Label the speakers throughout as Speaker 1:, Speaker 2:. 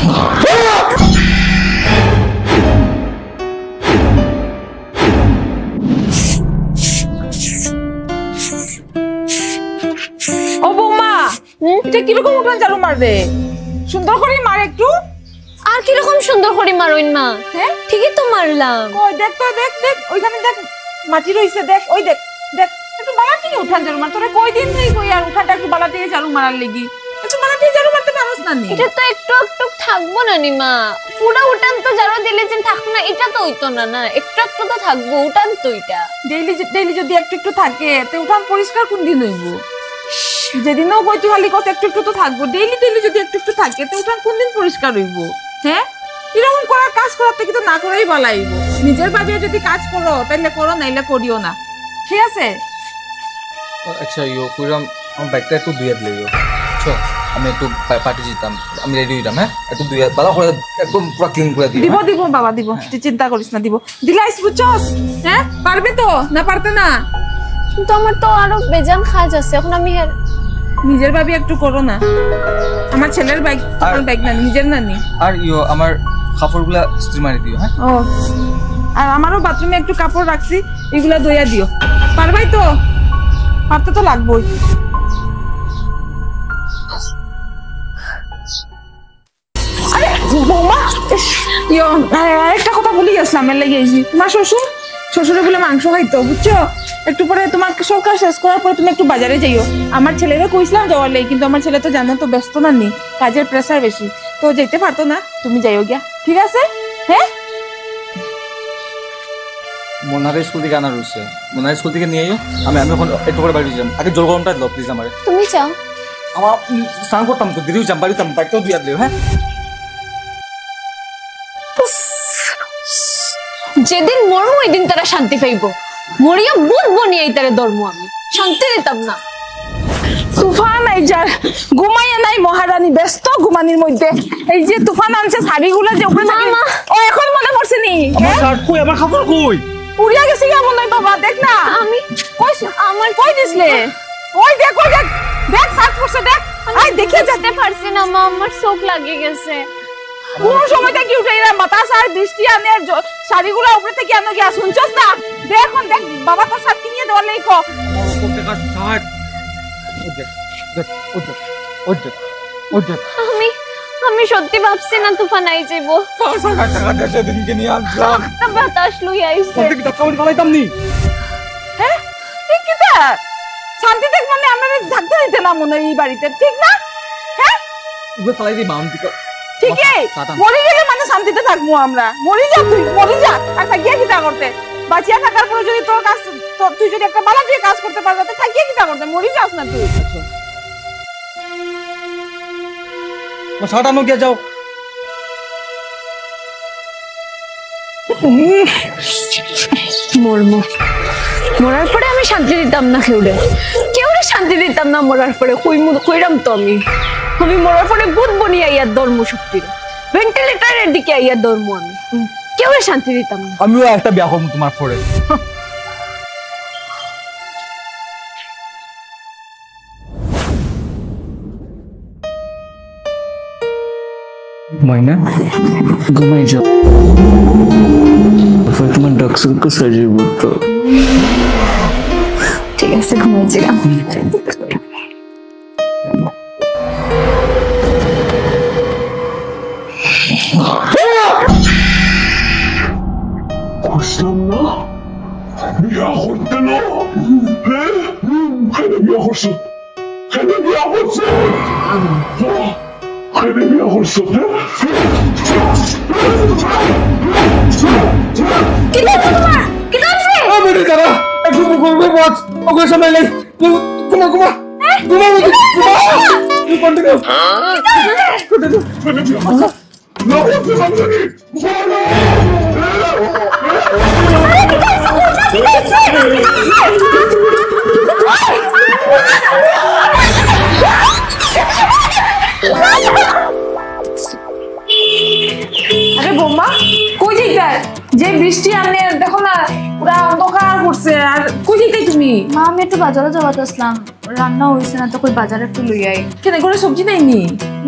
Speaker 1: ও বৌমা, এটা কিরকম উঠান ঝাড়ু মারবে? সুন্দর করে মার একটু।
Speaker 2: আর কিরকম সুন্দর করে মারইন মা? হ্যাঁ ঠিকই তো মারলাম।
Speaker 1: ওই দেখ তো, দেখ দেখ ওইখানে দেখ মাটি রইছে, দেখ ওই দেখ দেখ একটু বালা দিয়ে উঠান ঝাড়ু মার। তোরা কয়দিন থেকে কই আর উঠানটা একটু বালা দিয়ে ঝাড়ু মারার লাগি, একটু বালা দিয়ে ঝাড়ু মারতে পারোস না নি?
Speaker 2: এটা তো একটু একটু থাকবো না নি মা, পুরো উঠান তো ঝাড়ু দিলে যে থাকতো না এটা তো হইতো না। না একটু একটু তো থাকবো, উঠান তো এটা
Speaker 1: ডেইলি ডেইলি যদি একটু একটু থাকে তো উঠান পরিষ্কার কোন দিন হইব? যেদিনও কইতে খালি কত একটু একটু তো থাকবো, ডেইলি ডেইলি যদি একটু একটু থাকে তো উঠান কোন দিন পরিষ্কার হইব? হ্যাঁ এরকম করার কাজ করার থেকে তো না করাই ভালাইব। নিজের ভাবিয়ে যদি কাজ করো তাইলে করো, নাইলে করিও না, ঠিক আছে?
Speaker 3: আচ্ছা ইয়ো কইরাম আমার ব্যাগটা একটু ধুইয়া দিলে ইয়ো। আচ্ছা আমি একটু পার্টি যেতাম, আমি রেডি হইতাম। হ্যাঁ একটু ধুইয়া ভালো করে একদম পুরো ক্লিন করে দিই।
Speaker 1: দিব দিব বাবা দিব, তুই চিন্তা করিস না, দিব দিলাইস বুঝছস? হ্যাঁ পারবে তো না? পারতে না?
Speaker 2: কিন্তু আমার তো আরো বেজান কাজ আছে এখন। আমি
Speaker 1: নিজের ভাবি একটু করো না। আমার ছেলের বাইক, আমার বাইক না, নিজের না নি।
Speaker 3: আর ইয়ো আমার কাপড়গুলা ইস্ত্রি মারি দিও। হ্যাঁ
Speaker 1: ও আর আমারও বাথরুমে একটু কাপড় রাখছি, এগুলা ধুইয়া দিও। পারবাই তো? পারতে তো লাগবোই। আরে বৌমা, একটা কথা বলি গেছিলাম, এর লেগে গেছি। তোমার শ্বশুরে বলে মাংস খাইতো, বুঝছো? একটু পরে তোমার সব কাজ শেষ করার পরে তুমি একটু বাজারে যাইও। আমার ছেলেরা কইছিলাম যাওয়ার লেগে, কিন্তু আমার ছেলে তো জানো তো ব্যস্ত না নি, কাজের প্রেসার বেশি, তো যেতে পারতো না। তুমি যাইও গিয়া, ঠিক আছে? হ্যাঁ
Speaker 3: মোনারে স্কুল থেকে আনা রয়েছে, মোনারে স্কুল থেকে নিয়ে আইও। আমি এখন একটু করে বাড়ি যাম। আগে জল গরমটা দাও প্লিজ আমারে।
Speaker 2: তুমি চাও?
Speaker 3: আমার স্নান করতাম তো, দেরি যাম, বাড়িতাম, বাইকটাও দিয়ে দিও। হ্যাঁ
Speaker 2: যেদিন মরবো ওই দিন তারা শান্তি পাইব। মরিয়া বুঝবো নিয়ে তারা ধর্ম, আমি শান্তি দিতাম না।
Speaker 1: তুফান এই যার ঘুমাইয়া নাই মহারানী, ব্যস্ত ঘুমানির মধ্যে। এই যে তুফান আনছে শাড়িগুলা যে উপরে থাকে, ও এখন মনে পড়ছে নি?
Speaker 3: আমার শার্ট কই, আমার কাপড় কই?
Speaker 1: উড়িয়া গেছে কেমন নয় বাবা, দেখ না।
Speaker 2: আমি
Speaker 1: আমার কই দিছলে? ওই দেখ ওই দেখ, দেখ শার্ট পরছে, দেখ। আই দেখে যেতে
Speaker 2: পারছি না মা, আমার চোখ লাগিয়ে গেছে।
Speaker 1: কোন সময় থেকে উঠে এরা বাতাস আর বৃষ্টি আনে আর শাড়িগুলা উপরে থেকে আনো গিয়া, শুনছস না? দেখ এখন দেখ বাবা তোর শার্ট কিনিয়ে দেওয়ার লেগে কো।
Speaker 2: আমি সত্যি ভাবছি না তুফান আই যাইবো। বাতাস লই আইছে।
Speaker 1: হ্যাঁ ঠিক কি তা? শান্তি দেখ মানে আমরা থাকতে দিতে না মনে এই বাড়িতে, ঠিক না? হ্যাঁ ঠিকই, মরে গেলে মানে শান্তিতে থাকবো আমরা। মরি যা তুই, মরি যা, আর থাকিয়া কিতা করতে? বাঁচিয়া থাকার পরে যদি তোর কাজ, তুই যদি একটা বালা দিয়ে কাজ করতে পারবে, থাকিয়া কিতা করতে? মরি যাস না তুই।
Speaker 3: শার্ট আনো গিয়া যাও।
Speaker 2: মরমো, মরার পরে আমি শান্তি দিতাম না কেউরে শান্তি দিতাম না। মরার পরে কইরাম তো আমি মরার পরে বুধ বনি আইয়ার ধর্ম শক্তির ভেন্টিলেটারের দিকে আইয়ার ধর্ম। আমি কেউরে শান্তি দিতাম না।
Speaker 3: আমিও একটা বিয়া করবো তোমার পরে। ময়না ঘুমাই যাও, তোমার ডক্টর সার্জারি করতো।
Speaker 2: ঠিক আছে ঘুমাই যা।
Speaker 4: বিয়া করতে না? কেন বিয়া করছো? কেন বিয়া করছো? কেন বিয়া করছো?
Speaker 2: কি লাগছে তোমার? কি লাগছে?
Speaker 3: আমি রে দাঁড়া, একটু করবে বস, ওকে সময় নেই। ঘুমা ঘুমা ঘুমা তুই কন্টিনিউ।
Speaker 4: না করতে পারবি?
Speaker 1: আরে বৌমা কই যাইতা? যে বৃষ্টি আনে দেখো না পুরা অন্ধকার করছে, আর কই যাইতাই তুমি?
Speaker 2: মা আমি একটু বাজারে যাওয়াতে আসলাম। রান্না হয়েছে না তো কই বাজারে একটু লই আই।
Speaker 1: কেন করে সবজি নেইনি?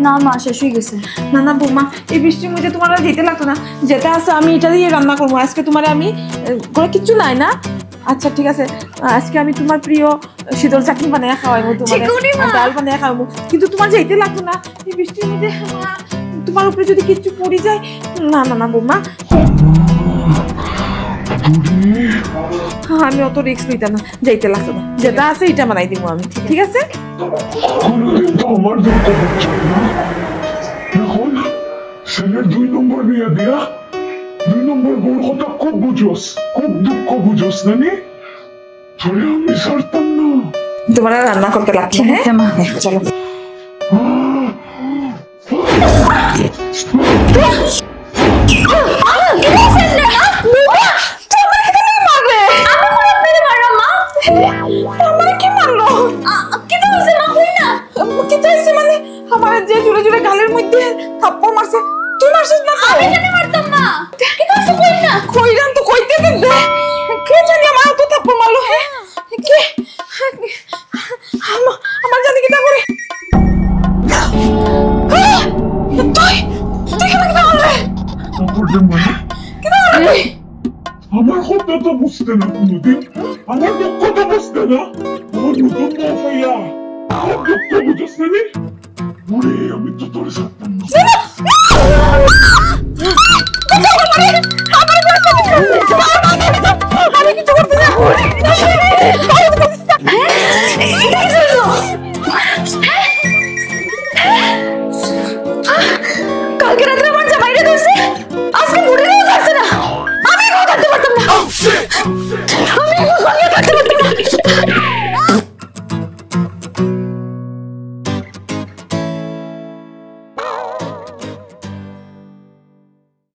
Speaker 2: না মা শেষ হয়ে গেছে।
Speaker 1: না না বৌমা, এই বৃষ্টির মধ্যে তোমার আর যেতে লাগতো না, যেটা আছে আমি এটা দিয়ে রান্না করবো আজকে। তোমার আমি করে কিচ্ছু নাই না? আচ্ছা ঠিক আছে, আজকে আমি তোমার প্রিয় শীতল চাটনি বানিয়ে খাওয়াবো, তোমার
Speaker 2: চিকুনি মা।
Speaker 1: ডাল বানিয়ে খাওয়াবো, কিন্তু তোমার যেতে লাগতো না এই বৃষ্টির মধ্যে। মা, তোমার উপরে যদি কিচ্ছু পড়ে যায়। না না না বৌমা, আমি অত রিস্ক নিতাম না, যাইতে লাগতো না, যেটা আছে এটা বানাই দিব আমি, ঠিক আছে?
Speaker 4: কোনোদিন তো আমার দরকার হচ্ছে না। এখন ছেলের 2 নম্বর বিয়ে দিয়া 2 নম্বর বউর কথা খুব বুঝোস, খুব দুঃখ বুঝোস নানি। তোরে আমি ছাড়তাম না।
Speaker 1: তোমার আর রান্না করতে লাগছে।
Speaker 2: ঠিক আছে মা।
Speaker 1: চলো। আমার যে জুড়ে জুড়ে গালের মধ্যে থাপ্পড় মারছে, তুই মারছিস না?
Speaker 2: আমি কেন মারতাম মা? কিন্তু আছে কই না।
Speaker 1: কইরাম তো কইতে দিন দে, কে জানি আমার তো থাপ্পড় মারলো। হ্যাঁ কে? আমার জানি কি তা করে। তুই তুই কেন কি মারলে?
Speaker 4: তারপরে মানে
Speaker 1: কি মারলে?
Speaker 4: আমার কথা তো বুঝতে না কোনোদিন, আমার দুঃখ তো বুঝতে না। আমার নতুন বউ পাইয়া আমার দুঃখ বুঝোস নানি। ওরে আমি তো তোরে ছাড়তাম না।
Speaker 1: আমি কিছু করতে না।
Speaker 2: কালকে রাতে